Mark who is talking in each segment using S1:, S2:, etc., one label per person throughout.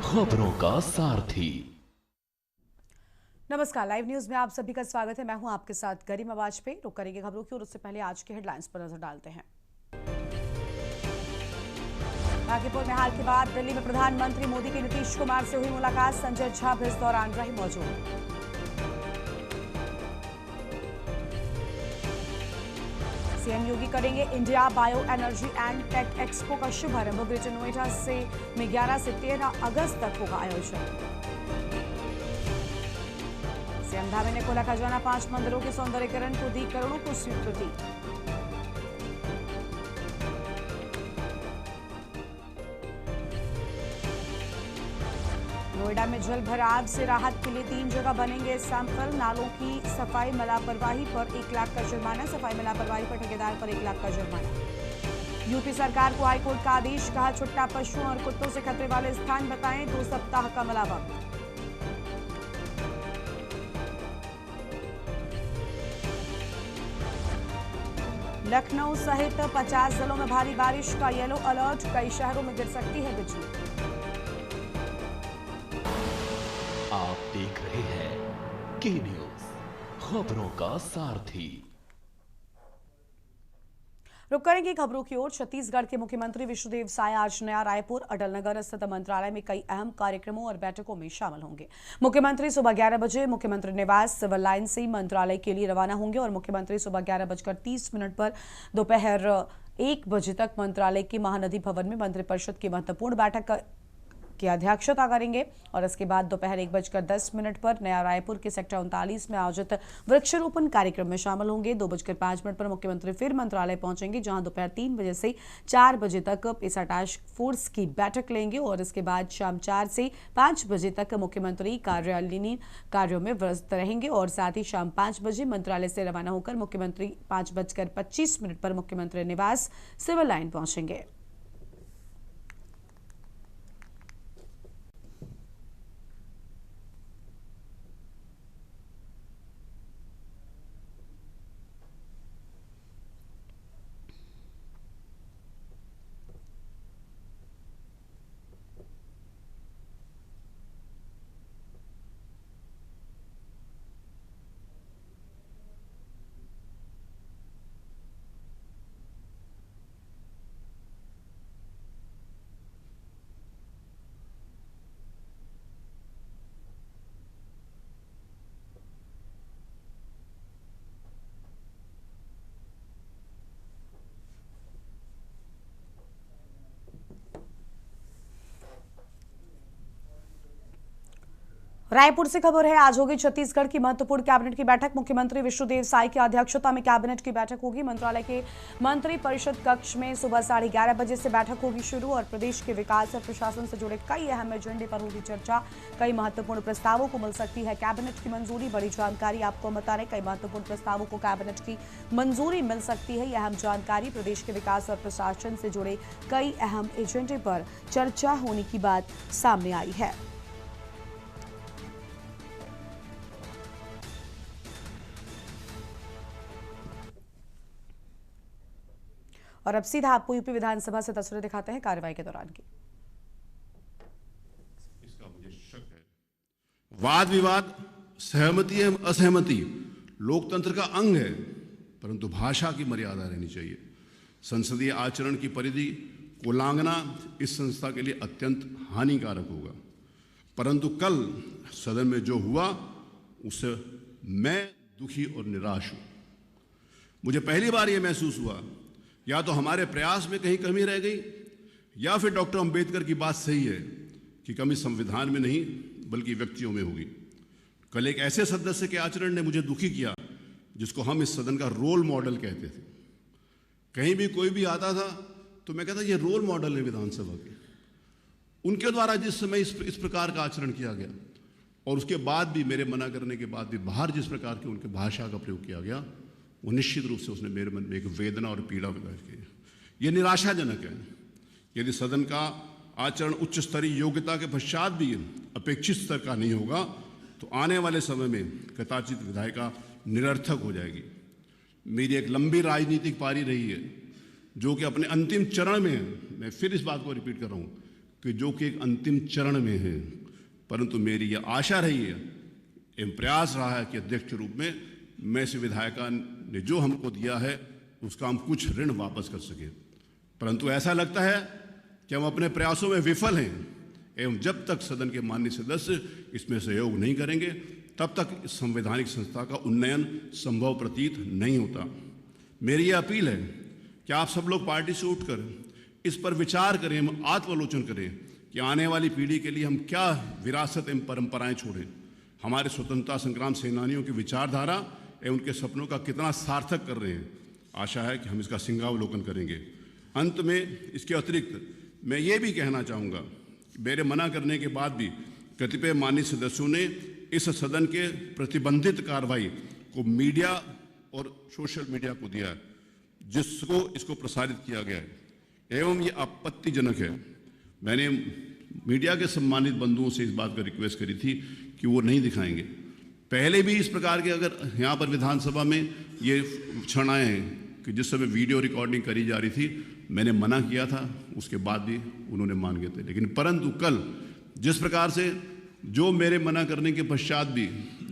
S1: खबरों का सारथी।
S2: नमस्कार, लाइव न्यूज में आप सभी का स्वागत है। मैं हूं आपके साथ गरिमा वाजपेयी। रुक करेंगे खबरों की और उससे पहले आज के हेडलाइंस पर नजर डालते हैं। बांकीपुर में हाल के बाद दिल्ली में प्रधानमंत्री मोदी की नीतीश कुमार से हुई मुलाकात। संजय झा भी इस दौरान रहे मौजूद। सीएम योगी करेंगे India bio energy and tech expo का शुभारंभ। ग्रेटर नोएडा में 11 से 13 अगस्त तक होगा आयोजन। सीएम धामी ने खोला खजाना। 5 मंदिरों के सौंदर्यीकरण को दी करोड़ों को स्वीकृति। नोएडा में जल भराव से राहत के लिए 3 जगह बनेंगे सैंपल। नालों की सफाई में लापरवाही पर 1 लाख का जुर्माना। सफाई में लापरवाही पर ठेकेदार पर 1 लाख का जुर्माना। यूपी सरकार को हाईकोर्ट का आदेश। कहा छुट्टा पशुओं और कुत्तों से खतरे वाले स्थान बताएं। 2 सप्ताह का मिला वक्त। लखनऊ सहित 50 जिलों में भारी बारिश का येलो अलर्ट। कई शहरों में गिर सकती है बिजली।
S1: आप देख रहे हैं के न्यूज, खबरों का सारथी।
S2: रुक करेंगे खबरों की ओर। छत्तीसगढ़ के मुख्यमंत्री विष्णुदेव साय आज नया रायपुर अटल नगर स्थित मंत्रालय में कई अहम कार्यक्रमों और बैठकों में शामिल होंगे। मुख्यमंत्री सुबह 11 बजे मुख्यमंत्री निवास सिविल लाइन से मंत्रालय के लिए रवाना होंगे और मुख्यमंत्री सुबह 11:30 पर दोपहर 1 बजे तक मंत्रालय के महानदी भवन में मंत्रिपरिषद की महत्वपूर्ण बैठक की अध्यक्षता करेंगे और इसके बाद दोपहर 1:10 पर नया रायपुर के सेक्टर 39 में आयोजित वृक्षारोपण कार्यक्रम में शामिल होंगे। 2:05 पर मुख्यमंत्री फिर मंत्रालय पहुंचेंगे, जहां दोपहर 3 बजे से 4 बजे तक पेसा टास्क फोर्स की बैठक लेंगे और इसके बाद शाम 4 से 5 बजे तक मुख्यमंत्री कार्यालयीन कार्यों में व्यस्त रहेंगे और साथ ही शाम 5 बजे मंत्रालय से रवाना होकर मुख्यमंत्री 5:25 पर मुख्यमंत्री निवास सिविल लाइन पहुंचेंगे। रायपुर से खबर है, आज होगी छत्तीसगढ़ की महत्वपूर्ण कैबिनेट की बैठक। मुख्यमंत्री विष्णुदेव साय की अध्यक्षता में कैबिनेट की बैठक होगी। मंत्रालय के मंत्री परिषद कक्ष में सुबह 11:30 बजे से बैठक होगी शुरू और प्रदेश के विकास और प्रशासन से जुड़े कई अहम एजेंडे पर होगी चर्चा। कई महत्वपूर्ण प्रस्तावों को मिल सकती है कैबिनेट की मंजूरी। बड़ी जानकारी आपको बता रहे, कई महत्वपूर्ण प्रस्तावों को कैबिनेट की मंजूरी मिल सकती है। यह अहम जानकारी प्रदेश के विकास और प्रशासन से जुड़े कई अहम एजेंडे पर चर्चा होने की बात सामने आई है। और अब सीधा आपको यूपी विधानसभा से तस्वीरें दिखाते हैं कार्रवाई के दौरान की।
S3: इसका मुझे शक है। वाद विवाद, सहमति एवं असहमति लोकतंत्र का अंग है, परंतु भाषा की मर्यादा रहनी चाहिए। संसदीय आचरण की परिधि को उल्लंघना इस संस्था के लिए अत्यंत हानिकारक होगा। परंतु कल सदन में जो हुआ उससे मैं दुखी और निराश हूं। मुझे पहली बार यह महसूस हुआ या तो हमारे प्रयास में कहीं कमी रह गई या फिर डॉक्टर अंबेडकर की बात सही है कि कमी संविधान में नहीं बल्कि व्यक्तियों में होगी। कल एक ऐसे सदस्य के आचरण ने मुझे दुखी किया जिसको हम इस सदन का रोल मॉडल कहते थे। कहीं भी कोई भी आता था तो मैं कहता ये रोल मॉडल है विधानसभा के। उनके द्वारा जिस समय इस प्रकार का आचरण किया गया और उसके बाद भी मेरे मना करने के बाद भी बाहर जिस प्रकार की उनके भाषा का प्रयोग किया गया, वो निश्चित रूप से उसने मेरे मन में एक वेदना और पीड़ा पैदा की। ये निराशाजनक है। यदि सदन का आचरण उच्च स्तरीय योग्यता के पश्चात भी अपेक्षित स्तर का नहीं होगा तो आने वाले समय में कदाचित विधायिका निरर्थक हो जाएगी। मेरी एक लंबी राजनीतिक पारी रही है जो कि अपने अंतिम चरण में है। मैं फिर इस बात को रिपीट कर रहा हूँ, कि जो कि एक अंतिम चरण में है, परंतु मेरी यह आशा रही है एवं प्रयास रहा है कि अध्यक्ष के रूप में मैं इस विधायिका ने जो हमको दिया है उसका हम कुछ ऋण वापस कर सके। परंतु ऐसा लगता है कि हम अपने प्रयासों में विफल हैं एवं जब तक सदन के माननीय सदस्य इसमें सहयोग नहीं करेंगे तब तक इस संवैधानिक संस्था का उन्नयन संभव प्रतीत नहीं होता। मेरी यह अपील है कि आप सब लोग पार्टी से उठकर इस पर विचार करें, हम आत्मालोचन करें कि आने वाली पीढ़ी के लिए हम क्या विरासत एवं परंपराएं छोड़ें, हमारे स्वतंत्रता संग्राम सेनानियों की विचारधारा एवं उनके सपनों का कितना सार्थक कर रहे हैं। आशा है कि हम इसका सिंहावलोकन करेंगे। अंत में इसके अतिरिक्त मैं ये भी कहना चाहूँगा कि मेरे मना करने के बाद भी कतिपय माननीय सदस्यों ने इस सदन के प्रतिबंधित कार्रवाई को मीडिया और सोशल मीडिया को दिया है, जिसको इसको प्रसारित किया गया है एवं ये आपत्तिजनक है। मैंने मीडिया के सम्मानित बंधुओं से इस बात पर रिक्वेस्ट करी थी कि वो नहीं दिखाएंगे। पहले भी इस प्रकार के अगर यहाँ पर विधानसभा में ये क्षण आए हैं कि जिस समय वीडियो रिकॉर्डिंग करी जा रही थी, मैंने मना किया था, उसके बाद भी उन्होंने मान गए थे। लेकिन परंतु कल जिस प्रकार से जो मेरे मना करने के पश्चात भी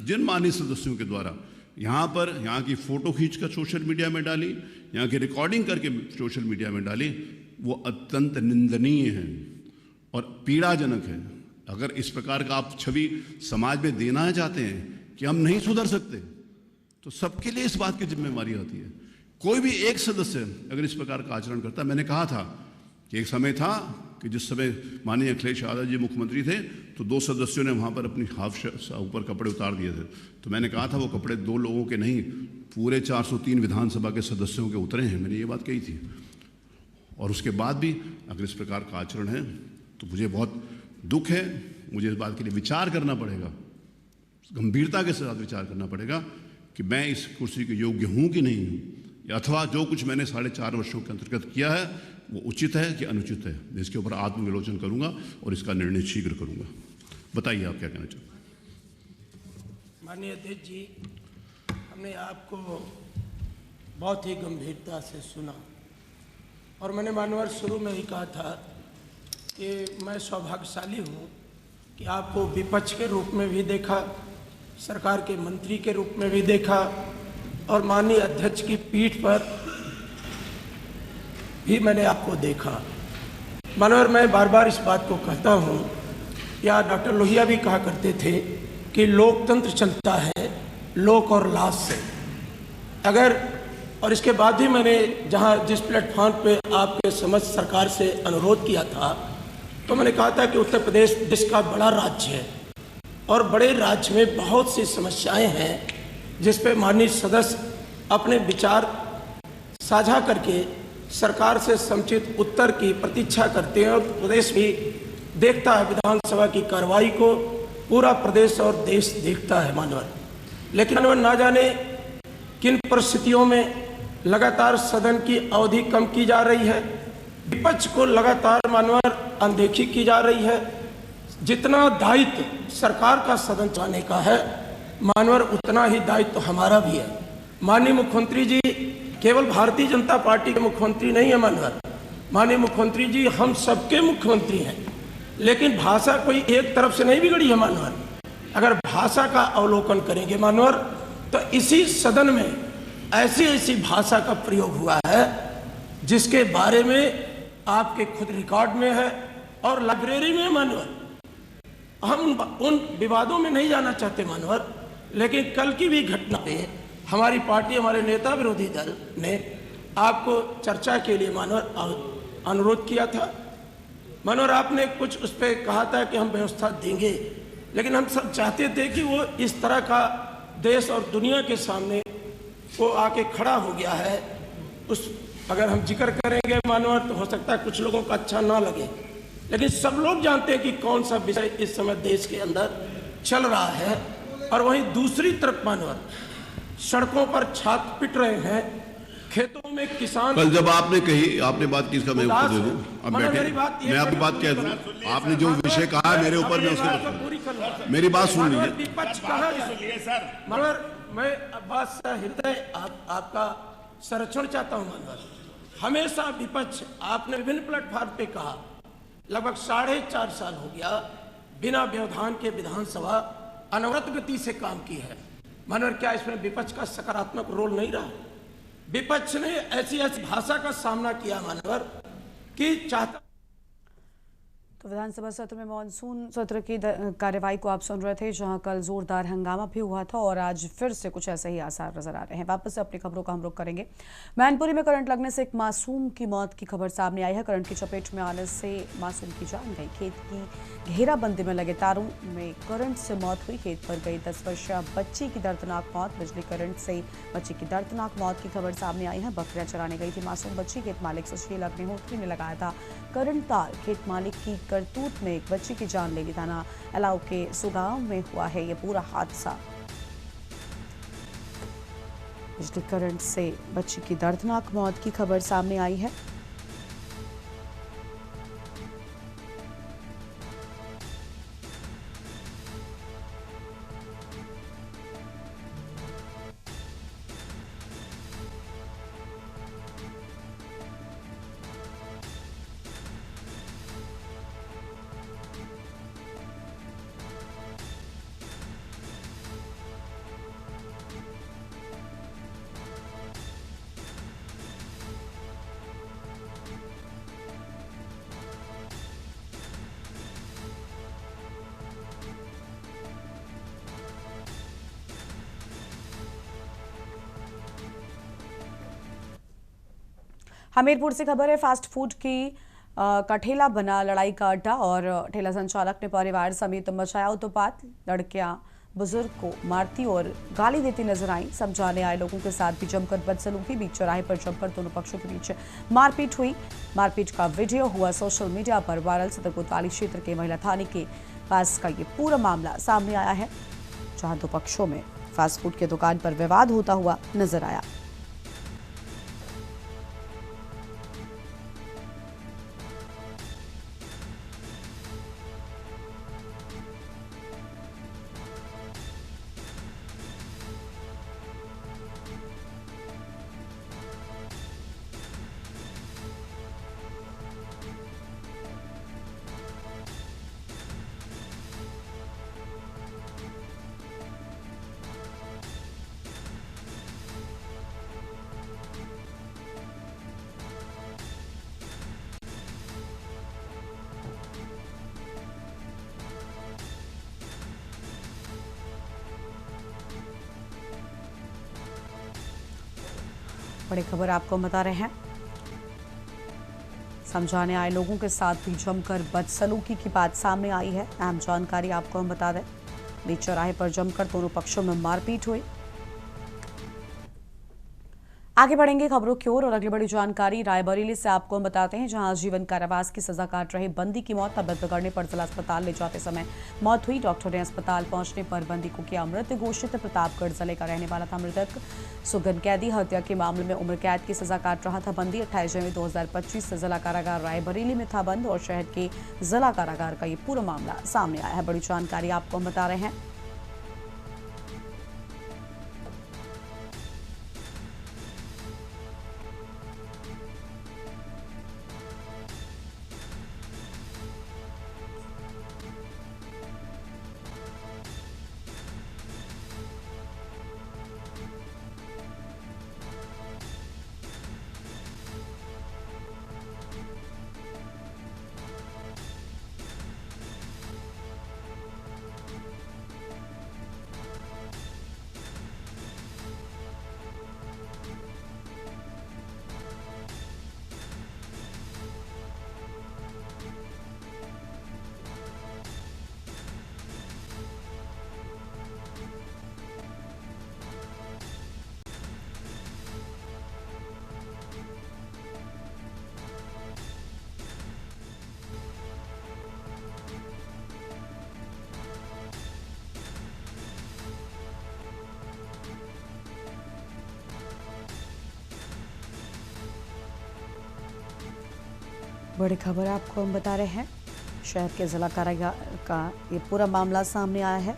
S3: जिन माननीय सदस्यों के द्वारा यहाँ की फ़ोटो खींचकर सोशल मीडिया में डाली, यहाँ की रिकॉर्डिंग करके सोशल मीडिया में डाली, वो अत्यंत निंदनीय है और पीड़ाजनक है। अगर इस प्रकार का आप छवि समाज में देना चाहते हैं कि हम नहीं सुधर सकते, तो सबके लिए इस बात की जिम्मेवारी आती है। कोई भी एक सदस्य अगर इस प्रकार का आचरण करता, मैंने कहा था कि एक समय था कि जिस समय माननीय अखिलेश यादव जी मुख्यमंत्री थे तो 2 सदस्यों ने वहाँ पर अपनी हाफ ऊपर कपड़े उतार दिए थे। तो मैंने कहा था वो कपड़े 2 लोगों के नहीं, पूरे 403 विधानसभा के सदस्यों के उतरे हैं, मैंने ये बात कही थी। और उसके बाद भी अगर इस प्रकार का आचरण है तो मुझे बहुत दुख है। मुझे इस बात के लिए विचार करना पड़ेगा, गंभीरता के साथ विचार करना पड़ेगा कि मैं इस कुर्सी के योग्य हूँ कि नहीं हूँ, अथवा जो कुछ मैंने 4.5 वर्षों के अंतर्गत किया है वो उचित है कि अनुचित है। मैं इसके ऊपर आत्मविलोचन करूंगा और इसका निर्णय शीघ्र करूंगा। बताइए आप क्या कहना चाहते हैं।
S4: माननीय अध्यक्ष जी, हमने आपको बहुत ही गंभीरता से सुना और मैंने मानवर शुरू में ही कहा था कि मैं सौभाग्यशाली हूँ कि आपको विपक्ष के रूप में भी देखा, सरकार के मंत्री के रूप में भी देखा और माननीय अध्यक्ष की पीठ पर भी मैंने आपको देखा। मानवर मैं बार बार इस बात को कहता हूँ, या डॉक्टर लोहिया भी कहा करते थे कि लोकतंत्र चलता है लोक और लाज से। अगर और इसके बाद भी मैंने जहाँ जिस प्लेटफॉर्म पे आपके समस्त सरकार से अनुरोध किया था तो मैंने कहा था कि उत्तर प्रदेश देश का बड़ा राज्य है और बड़े राज्य में बहुत सी समस्याएं हैं जिस पे माननीय सदस्य अपने विचार साझा करके सरकार से समुचित उत्तर की प्रतीक्षा करते हैं और प्रदेश भी देखता है, विधानसभा की कार्रवाई को पूरा प्रदेश और देश देखता है मानवर। लेकिन मानवर ना जाने किन परिस्थितियों में लगातार सदन की अवधि कम की जा रही है, विपक्ष को लगातार मानवर अनदेखी की जा रही है। जितना दायित्व सरकार का सदन चलाने का है मानवर, उतना ही दायित्व हमारा भी है। माननीय मुख्यमंत्री जी केवल भारतीय जनता पार्टी के मुख्यमंत्री नहीं है मानवर, माननीय मुख्यमंत्री जी हम सबके मुख्यमंत्री हैं। लेकिन भाषा कोई एक तरफ से नहीं बिगड़ी है मानवर। अगर भाषा का अवलोकन करेंगे मानवर तो इसी सदन में ऐसी ऐसी भाषा का प्रयोग हुआ है जिसके बारे में आपके खुद रिकॉर्ड में है और लाइब्रेरी में मानवर। हम उन विवादों में नहीं जाना चाहते मानवर, लेकिन कल की भी घटना पे हमारी पार्टी, हमारे नेता विरोधी दल ने आपको चर्चा के लिए मानवर अनुरोध किया था। मानवर आपने कुछ उस पर कहा था कि हम व्यवस्था देंगे, लेकिन हम सब चाहते थे कि वो इस तरह का देश और दुनिया के सामने वो आके खड़ा हो गया है। उस अगर हम जिक्र करेंगे मानवर तो हो सकता है कुछ लोगों को अच्छा ना लगे, लेकिन सब लोग जानते हैं कि कौन सा विषय इस समय देश के अंदर चल रहा है। और वहीं दूसरी तरफ मानवर सड़कों पर छात्र पिट रहे हैं, खेतों में किसान।
S3: कल जब आपने कही, आपने बात की, इसका मैं उत्तर दे दूं। अब बैठे, मैं आपकी बात कह दूं। आपने जो विषय कहा है मेरे ऊपर, मैं उसको, मेरी बात सुन लीजिए।
S4: विपक्ष कहाँ मगर मैं बात हृदय आपका संरक्षण चाहता हूँ मानवर। हमेशा विपक्ष, आपने विभिन्न प्लेटफॉर्म पे कहा लगभग 4.5 साल हो गया बिना व्यवधान के विधानसभा अनवरत गति से काम की है। मानवर क्या इसमें विपक्ष का सकारात्मक रोल नहीं रहा? विपक्ष ने ऐसी भाषा का सामना किया मानवर कि चाहता।
S2: तो विधानसभा सत्र में मानसून सत्र की कार्यवाही को आप सुन रहे थे, जहां कल जोरदार हंगामा भी हुआ था और आज फिर से कुछ ऐसे ही आसार नजर आ रहे हैं। वापस से अपनी खबरों का हम रुख करेंगे। मैनपुरी में करंट लगने से एक मासूम की मौत की खबर सामने आई है। करंट की चपेट में आने से मासूम की जान गई। खेत की घेराबंदी में लगे तारों में करंट से मौत हुई। खेत पर गई 10 वर्षीय बच्ची की दर्दनाक मौत। बिजली करंट से बच्ची की दर्दनाक मौत की खबर सामने आई है। बकरियां चराने गई थी मासूम बच्ची। खेत मालिक सुशील अग्निहोत्री ने लगाया था करंट तार। खेत मालिक की करतूत में एक बच्ची की जान ले ली। थाना अलाव के सुगांव में हुआ है यह पूरा हादसा। बिजली करंट से बच्ची की दर्दनाक मौत की खबर सामने आई है। हमीरपुर से खबर है। फास्ट फूड की का ठेला बना लड़ाई का अड्डा और ठेला संचालक ने परिवार समेत मचाया उत्पात। लड़कियां बुजुर्ग को मारती और गाली देती नजर आई। समझाने आए लोगों के साथ भी जमकर बदसलूकी। बीच चौराहे पर जमकर दोनों पक्षों के बीच मारपीट हुई। मारपीट का वीडियो हुआ सोशल मीडिया पर वायरल। सदर कोतवाली क्षेत्र के महिला थाने के पास का ये पूरा मामला सामने आया है, जहां दो पक्षों में फास्ट फूड की दुकान पर विवाद होता हुआ नजर आया। बड़ी खबर आपको बता रहे हैं। समझाने आए लोगों के साथ भी जमकर बदसलूकी की बात सामने आई है। अहम जानकारी आपको हम बता दें, बीच चौराहे पर जमकर दोनों पक्षों में मारपीट हुई। आगे बढ़ेंगे खबरों की ओर और अगली बड़ी जानकारी रायबरेली से आपको हम बताते हैं, जहां आजीवन कारावास की सजा काट रहे बंदी की मौत। तबीयत बिगड़ने पर जिला अस्पताल ले जाते समय मौत हुई। डॉक्टर ने अस्पताल पहुंचने पर बंदी को किया मृत घोषित। प्रतापगढ़ जिले का रहने वाला था मृतक। सुगन कैदी हत्या के मामले में उम्र कैद की सजा काट रहा था बंदी। 28 जनवरी 2025 से जिला कारागार रायबरेली में था बंद और शहर के जिला कारागार का ये पूरा मामला सामने आया है। बड़ी जानकारी आपको हम बता रहे हैं। बड़ी खबर आपको हम बता रहे हैं, शहर के जिला कारागार का ये पूरा मामला सामने आया है।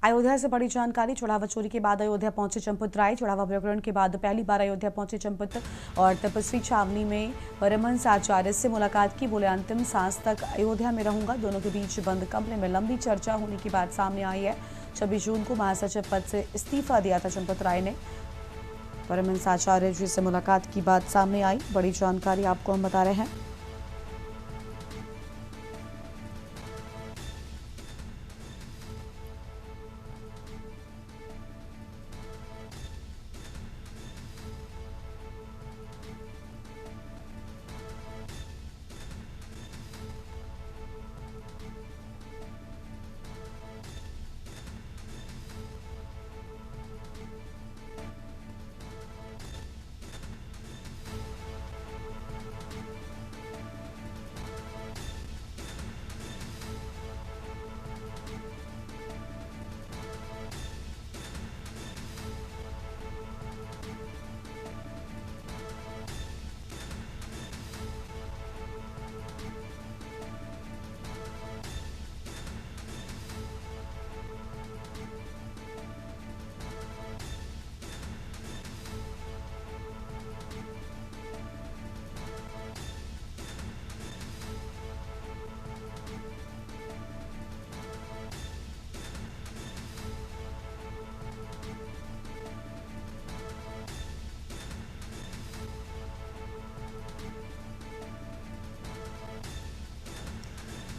S2: अयोध्या से बड़ी जानकारी। चढ़ावा चोरी के बाद अयोध्या पहुंचे चंपत राय। चढ़ावा प्रकरण के बाद पहली बार अयोध्या पहुंचे चंपत और तपस्वी छावनी में परमहंस आचार्य से मुलाकात की। बोले अंतिम सांस तक अयोध्या में रहूंगा। दोनों के बीच बंद कमरे में लंबी चर्चा होने की बात सामने आई है। 26 जून को महासचिव पद से इस्तीफा दिया था चंपत राय ने। परमहंस आचार्य जी से मुलाकात की बात सामने आई। बड़ी जानकारी आपको हम बता रहे हैं।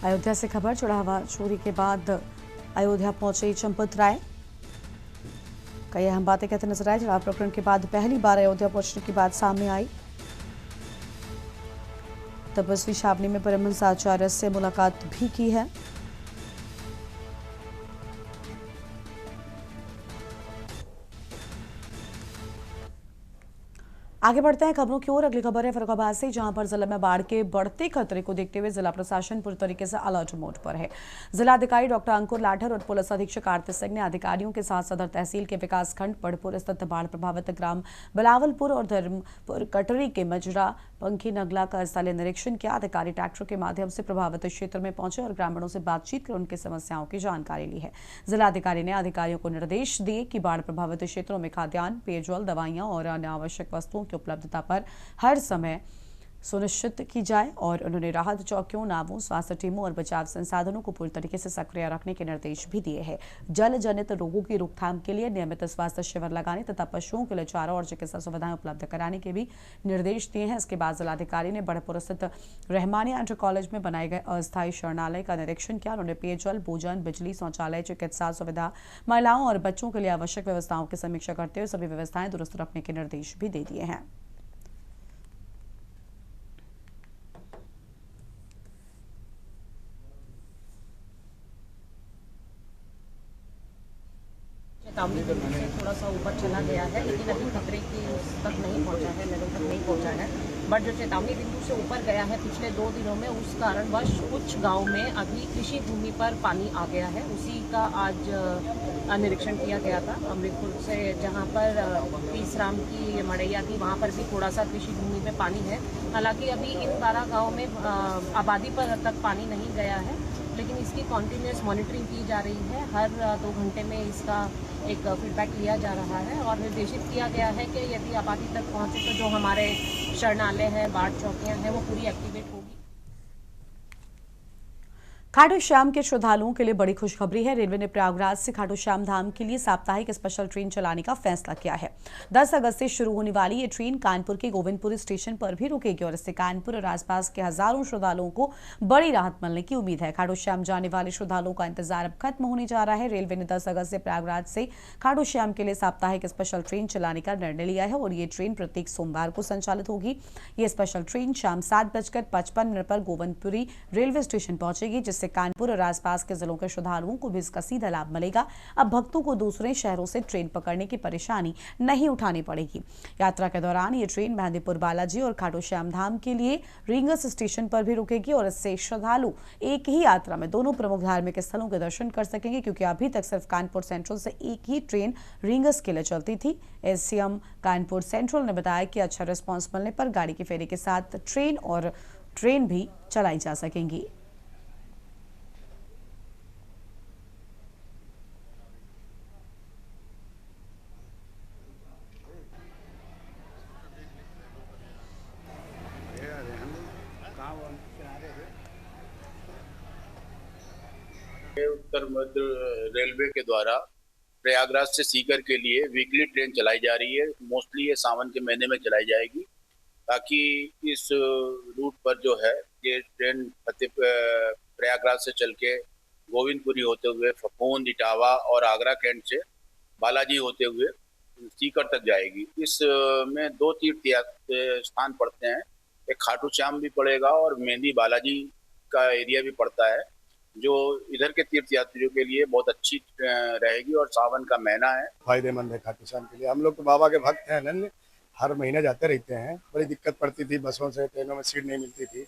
S2: अयोध्या से खबर। चढ़ावा चोरी के बाद अयोध्या पहुंचे चंपत राय। कई अहम बातें कहते नजर आए। चढ़ावा प्रकरण के बाद पहली बार अयोध्या पहुंचने की बात सामने आई। तपस्वी छावनी में परमहंस आचार्य से मुलाकात भी की है। आगे बढ़ते हैं खबरों की ओर। अगली खबर है फर्रुखाबाद से, जहां पर जिले में बाढ़ के बढ़ते खतरे को देखते हुए जिला प्रशासन पूरी तरीके से अलर्ट मोड पर है। जिलाधिकारी डॉक्टर अंकुर लाठर और पुलिस अधीक्षक आरती सिंह ने अधिकारियों के साथ सदर तहसील के विकासखंड बड़पुर स्थित बाढ़ प्रभावित ग्राम बिलावलपुर और धर्मपुर कटरी के मजरा पंखी नगला का स्थलीय निरीक्षण किया। अधिकारी ट्रैक्टर के माध्यम से प्रभावित क्षेत्र में पहुंचे और ग्रामीणों से बातचीत कर उनकी समस्याओं की जानकारी ली है। जिलाधिकारी ने अधिकारियों को निर्देश दिए कि बाढ़ प्रभावित क्षेत्रों में खाद्यान्न, पेयजल, दवाइयां और अन्य आवश्यक वस्तुओं की उपलब्धता पर हर समय सुनिश्चित की जाए और उन्होंने राहत चौकियों, नावों, स्वास्थ्य टीमों और बचाव संसाधनों को पूरी तरीके से सक्रिय रखने के निर्देश भी दिए हैं। जल जनित रोगों की रोकथाम के लिए नियमित स्वास्थ्य शिविर लगाने तथा पशुओं के लिए चारा और चिकित्सा सुविधाएं उपलब्ध कराने के भी निर्देश दिए हैं। इसके बाद जिलाधिकारी ने बड़पुर स्थित रहमानिया इंटर कॉलेज में बनाए गए अस्थायी शरणालय का निरीक्षण किया। उन्होंने पेयजल, भोजन, बिजली, शौचालय, चिकित्सा सुविधा, महिलाओं और बच्चों के लिए आवश्यक व्यवस्थाओं की समीक्षा करते हुए सभी व्यवस्थाएं दुरुस्त रखने के निर्देश भी दे दिए हैं।
S5: चेतावनी बिंदु से थोड़ा सा ऊपर चला गया है, लेकिन अभी खतरे की तक नहीं पहुंचा है, लेवल तक नहीं पहुंचा है। बट जो चेतावनी बिंदु से ऊपर गया है पिछले 2 दिनों में, उस कारणवश कुछ गांव में अभी कृषि भूमि पर पानी आ गया है। उसी का आज निरीक्षण किया गया था अमृतपुर से, जहां पर तीसराम की मड़ैया थी, वहां पर भी थोड़ा सा कृषि भूमि में पानी है। हालांकि अभी इन 12 गाँव में आबादी पर तक पानी नहीं गया है, लेकिन इसकी कॉन्टिन्यूस मॉनिटरिंग की जा रही है। हर 2 घंटे में इसका एक फीडबैक लिया जा रहा है और निर्देशित किया गया है कि यदि आबादी तक पहुंचे तो जो हमारे शरणालय हैं, बाढ़ चौकियां हैं, वो पूरी एक्टिवेट होगी।
S2: खाटू श्याम के श्रद्धालुओं के लिए बड़ी खुशखबरी है। रेलवे ने प्रयागराज से खाटू श्याम धाम के लिए साप्ताहिक स्पेशल ट्रेन चलाने का फैसला किया है। 10 अगस्त से शुरू होने वाली ये ट्रेन कानपुर के गोविंदपुर स्टेशन पर भी रुकेगी और इससे कानपुर और आसपास के हजारों श्रद्धालुओं को बड़ी राहत मिलने की उम्मीद है। खाटू श्याम जाने वाले श्रद्धालुओं का इंतजार अब खत्म होने जा रहा है। रेलवे ने 10 अगस्त से प्रयागराज से खाटू श्याम के लिए साप्ताहिक स्पेशल ट्रेन चलाने का निर्णय लिया है और ये ट्रेन प्रत्येक सोमवार को संचालित होगी। ये स्पेशल ट्रेन शाम 7:55 पर गोविंदपुरी रेलवे स्टेशन पहुंचेगी, जिससे कानपुर और आसपास के जिलों के श्रद्धालुओं को भी इसका सीधा लाभ मिलेगा। अब भक्तों को दूसरे शहरों से ट्रेन पकड़ने की परेशानी नहीं उठानी पड़ेगी। यात्रा के दौरान ये ट्रेन मेहंदीपुर बालाजी और खाटू श्याम धाम के लिए रींगस स्टेशन पर भी रुकेगी और इससे श्रद्धालु एक ही यात्रा में दोनों प्रमुख धार्मिक स्थलों के दर्शन कर सकेंगे, क्योंकि अभी तक सिर्फ कानपुर सेंट्रल से एक ही ट्रेन रींगस के लिए चलती थी। एससीएम कानपुर सेंट्रल ने बताया कि अच्छा रिस्पॉन्स मिलने पर गाड़ी के फेरे के साथ ट्रेन भी चलाई जा सकेंगी।
S6: उत्तर मध्य रेलवे के द्वारा प्रयागराज से सीकर के लिए वीकली ट्रेन चलाई जा रही है। मोस्टली ये सावन के महीने में चलाई जाएगी, ताकि इस रूट पर जो है ये ट्रेन प्रयागराज से चल के गोविंदपुरी होते हुए फफूंद, इटावा और आगरा कैंट से बालाजी होते हुए सीकर तक जाएगी। इस में दो तीर्थ स्थान पड़ते हैं, एक खाटू श्याम भी पड़ेगा और मेहंदी बालाजी का एरिया भी पड़ता है, जो इधर के तीर्थ यात्रियों के लिए बहुत अच्छी रहेगी। और सावन का महीना है,
S7: फायदेमंद है खाटू श्याम के लिए। हम लोग तो बाबा के भक्त हैं, अनन्य, हर महीने जाते रहते हैं। बड़ी दिक्कत पड़ती थी, बसों से ट्रेनों में सीट नहीं मिलती थी।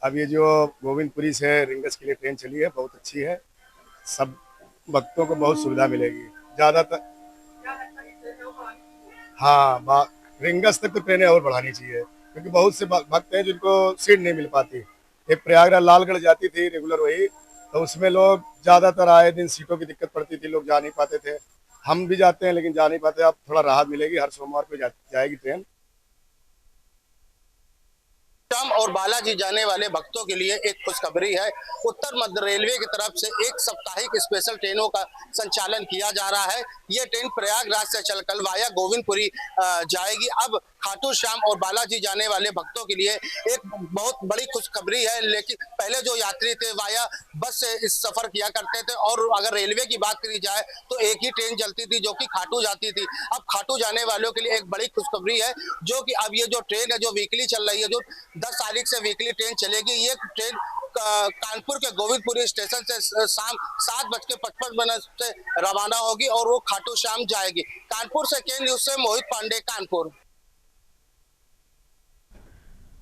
S7: अब ये जो गोविंदपुरी से रिंगस के लिए ट्रेन चली है बहुत अच्छी है, सब भक्तों को बहुत सुविधा मिलेगी। ज़्यादातर हाँ, रिंगस तक तो ट्रेनें और बढ़ानी चाहिए, क्योंकि बहुत से भक्त हैं जिनको सीट नहीं मिल पाती। एक प्रयागराज लालगढ़ जाती थी रेगुलर वही, तो उसमें लोग ज़्यादातर आए दिन सीटों की दिक्कत पड़ती थी, लोग जा नहीं पाते थे। हम भी जाते हैं लेकिन जा नहीं पाते। अब थोड़ा राहत मिलेगी, हर सोमवार को जाएगी ट्रेन।
S8: श्याम और बालाजी जाने वाले भक्तों के लिए एक खुशखबरी है। उत्तर मध्य रेलवे की तरफ से एक साप्ताहिक स्पेशल ट्रेनों का संचालन किया जा रहा है। ये ट्रेन प्रयागराज से चलकर वाया गोविंदपुरी जाएगी। अब खाटू श्याम और बालाजी जाने वाले भक्तों के लिए एक बहुत बड़ी खुशखबरी है। लेकिन पहले जो यात्री थे वाया बस से इस सफर किया करते थे, और अगर रेलवे की बात करी जाए तो एक ही ट्रेन चलती थी जो कि खाटू जाती थी। अब खाटू जाने वालों के लिए एक बड़ी खुशखबरी है, जो कि अब ये जो ट्रेन है जो वीकली चल रही है, जो 10 तारीख से वीकली ट्रेन चलेगी। ये ट्रेन कानपुर के गोविंदपुरी स्टेशन से शाम 7:55 से रवाना होगी और वो खाटू श्याम जाएगी। कानपुर से के न्यूज से मोहित पांडे, कानपुर।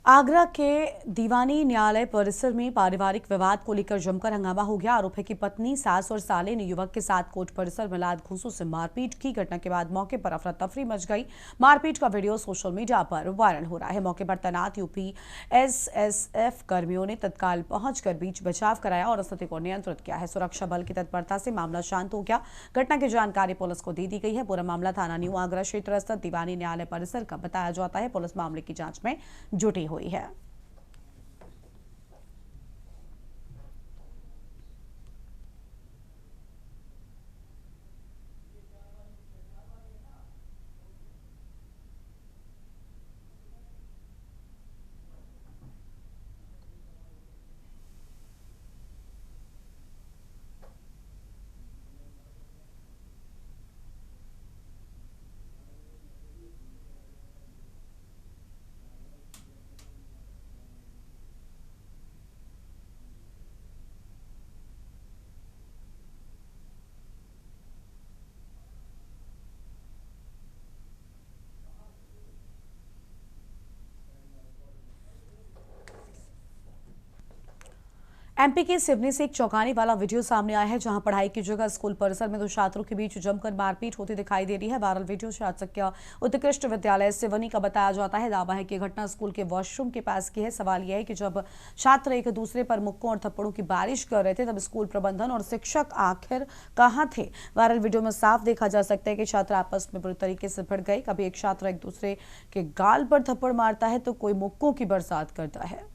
S2: आगरा के दीवानी न्यायालय परिसर में पारिवारिक विवाद को लेकर जमकर हंगामा हो गया। आरोप है कि पत्नी, सास और साले ने युवक के साथ कोर्ट परिसर में लात घूंसों से मारपीट की। घटना के बाद मौके पर अफरा तफरी मच गई। मारपीट का वीडियो सोशल मीडिया पर वायरल हो रहा है। मौके पर तैनात यूपी एसएसएफ कर्मियों ने तत्काल पहुंचकर बीच बचाव कराया और स्थिति को नियंत्रित किया है। सुरक्षा बल की तत्परता से मामला शांत हो गया। घटना की जानकारी पुलिस को दे दी गई है। पूरा मामला थाना न्यू आगरा क्षेत्र स्थित दीवानी न्यायालय परिसर का बताया जाता है। पुलिस मामले की जांच में जुटी हुई है। एमपी के सिवनी से एक चौंकाने वाला वीडियो सामने आया है, जहां पढ़ाई की जगह स्कूल परिसर में दो छात्रों के बीच जमकर मारपीट होती दिखाई दे रही है। वायरल वीडियो शासकीय उत्कृष्ट विद्यालय सिवनी का बताया जाता है। दावा है कि घटना स्कूल के वॉशरूम के पास की है। सवाल यह है कि जब छात्र एक दूसरे पर मुक्कों और थप्पड़ों की बारिश कर रहे थे, तब स्कूल प्रबंधन और शिक्षक आखिर कहां थे? वायरल वीडियो में साफ देखा जा सकता है कि छात्र आपस में बुरी तरीके से भिड़ गए। कभी एक छात्र एक दूसरे के गाल पर थप्पड़ मारता है तो कोई मुक्कों की बरसात करता है।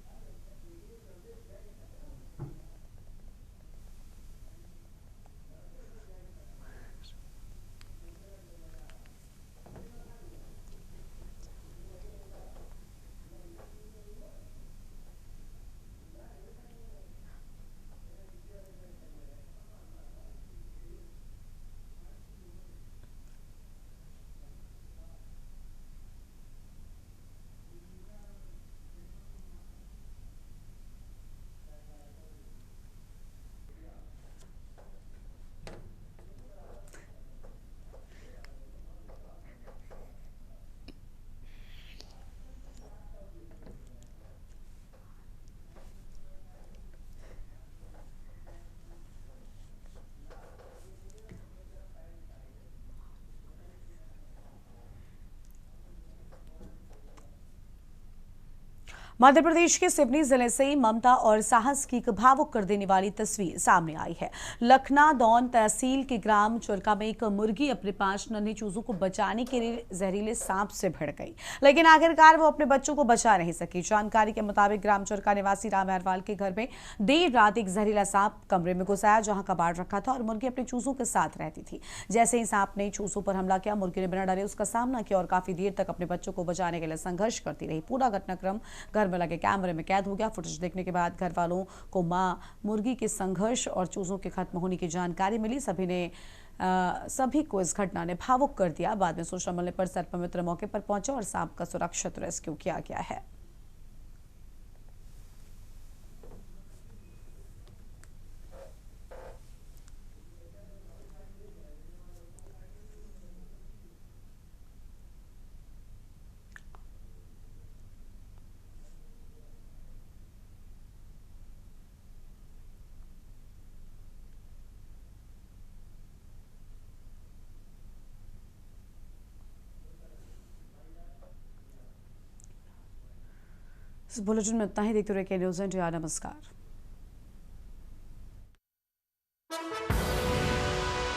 S2: मध्य प्रदेश के सिवनी जिले से ममता और साहस की एक भावुक कर देने वाली तस्वीर सामने आई है। लखनादौन तहसील के ग्राम चुरका में एक मुर्गी अपने 5 नन्हे चूजों को बचाने के लिए जहरीले सांप से भिड़ गई, लेकिन आखिरकार वो अपने बच्चों को बचा नहीं सकी। जानकारी के मुताबिक ग्राम चुरका निवासी राम अहरवाल के घर में देर रात एक जहरीला सांप कमरे में घुस आया, जहां कबाड़ रखा था और मुर्गी अपने चूजों के साथ रहती थी। जैसे ही सांप ने चूजों पर हमला किया, मुर्गी ने बिना डरे उसका सामना किया और काफी देर तक अपने बच्चों को बचाने के लिए संघर्ष करती रही। पूरा घटनाक्रम घर में लगे कैमरे में कैद हो गया। फुटेज देखने के बाद घर वालों को मां मुर्गी के संघर्ष और चूजों के खत्म होने की जानकारी मिली। सभी को इस घटना ने भावुक कर दिया। बाद में सूचना मिलने पर सर्पमित्र मौके पर पहुंचा और सांप का सुरक्षित रेस्क्यू किया गया है। इस बुलेटिन में इतना ही। देखते रहिए के न्यूज़ इंडिया। नमस्कार।